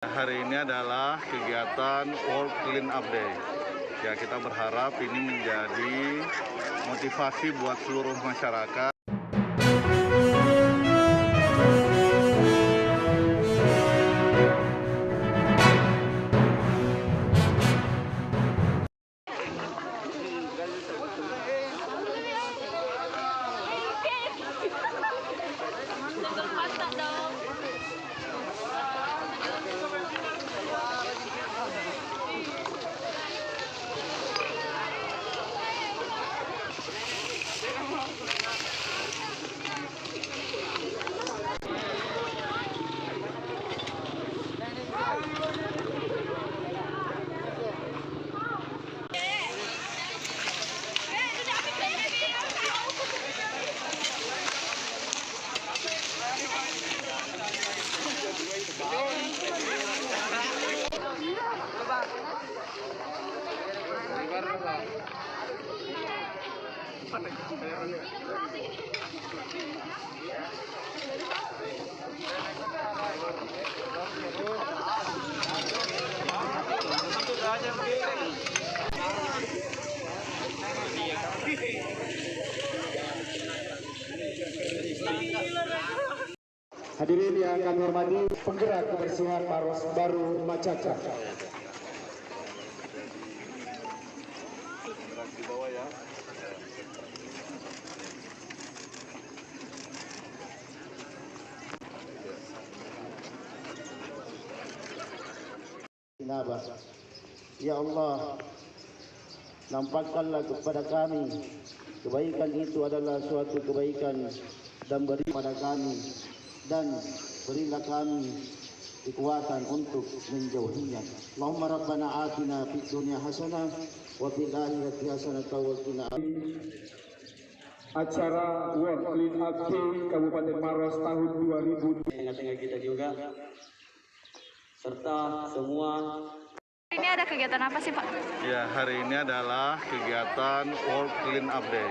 Hari ini adalah kegiatan World Clean Up Day. Ya, kita berharap ini menjadi motivasi buat seluruh masyarakat. Hadirin yang kami hormati, penggerak kebersihan Maros Baru Macaka. Ya Allah, nampakkanlah kepada kami kebaikan itu adalah suatu kebaikan dan beri pada kami, dan berilah kami kekuatan untuk menjauhinya. Allahumma rabbana atina fid dunya hasanah wa fil akhirati hasanah wa qina. Acara World Clean Up Day Kabupaten Maros tahun 2000. Tengah-tengah kita juga, serta semua. Ini ada kegiatan apa sih, Pak? Ya, hari ini adalah kegiatan World Clean Up Day.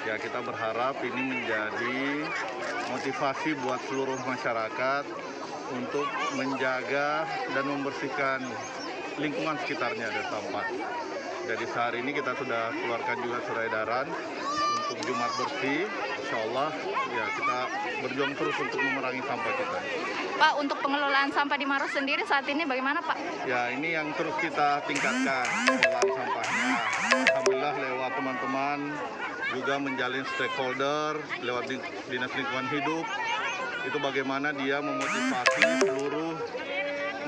Ya, kita berharap ini menjadi motivasi buat seluruh masyarakat untuk menjaga dan membersihkan lingkungan sekitarnya dari sampah. Jadi sehari ini kita sudah keluarkan juga surat edaran untuk Jumat bersih. Insya Allah ya kita berjuang terus untuk memerangi sampah kita. Pak, untuk pengelolaan sampah di Maros sendiri saat ini bagaimana, Pak? Ya, ini yang terus kita tingkatkan pengelolaan sampahnya. Alhamdulillah lewat teman-teman juga menjalin stakeholder lewat Dinas Lingkungan Hidup, itu bagaimana dia memotivasi seluruh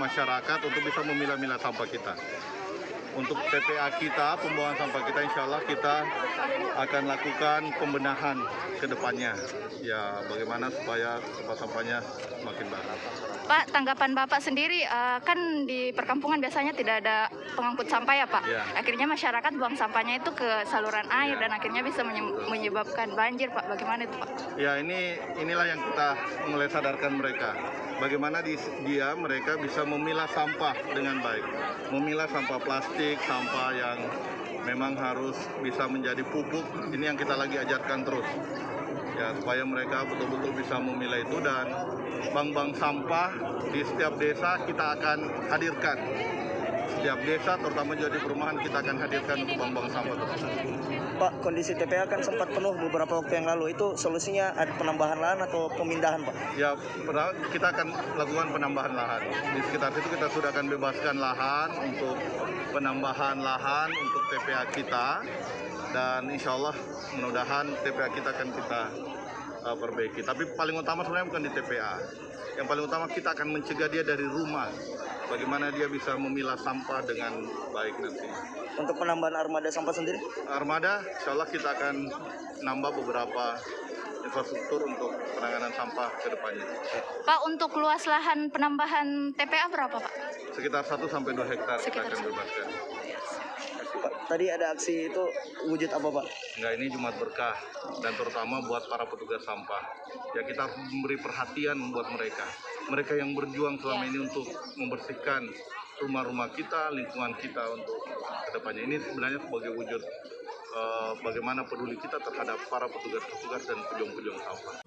masyarakat untuk bisa memilah-milah sampah kita. Untuk TPA kita, pembuangan sampah kita, insya Allah kita akan lakukan pembenahan ke depannya. Ya, bagaimana supaya sampah-sampahnya semakin baik. Pak, tanggapan Bapak sendiri, kan di perkampungan biasanya tidak ada pengangkut sampah ya, Pak? Ya. Akhirnya masyarakat buang sampahnya itu ke saluran air dan akhirnya bisa menyebabkan banjir, Pak. Bagaimana itu, Pak? Ya, inilah yang kita mulai sadarkan mereka. Bagaimana mereka bisa memilah sampah dengan baik. Memilah sampah plastik, sampah yang memang harus bisa menjadi pupuk. Ini yang kita lagi ajarkan terus. Ya, supaya mereka betul-betul bisa memilah itu, dan bank-bank sampah di setiap desa kita akan hadirkan. Setiap desa, terutama juga di perumahan, kita akan hadirkan untuk bank-bank sampah tersebut. Pak, kondisi TPA kan sempat penuh beberapa waktu yang lalu. Itu solusinya ada penambahan lahan atau pemindahan, Pak? Ya, kita akan lakukan penambahan lahan. Di sekitar situ kita sudah akan bebaskan lahan untuk penambahan lahan untuk TPA kita. Dan insya Allah mudah-mudahan TPA kita akan kita perbaiki. Tapi paling utama sebenarnya bukan di TPA. Yang paling utama kita akan mencegah dia dari rumah. Bagaimana dia bisa memilah sampah dengan baik nanti. Untuk penambahan armada sampah sendiri? Armada, insya Allah kita akan nambah beberapa infrastruktur untuk penanganan sampah ke depannya. Pak, untuk luas lahan penambahan TPA berapa, Pak? Sekitar 1-2 hektar kita akan bebaskan. Pak, tadi ada aksi itu wujud apa, Pak? Enggak, ini Jumat Berkah, dan terutama buat para petugas sampah. Ya, kita memberi perhatian buat mereka. Mereka yang berjuang selama ini untuk membersihkan rumah-rumah kita, lingkungan kita untuk kedepannya. Ini sebenarnya sebagai wujud bagaimana peduli kita terhadap para petugas-petugas dan pejuang-pejuang sampah.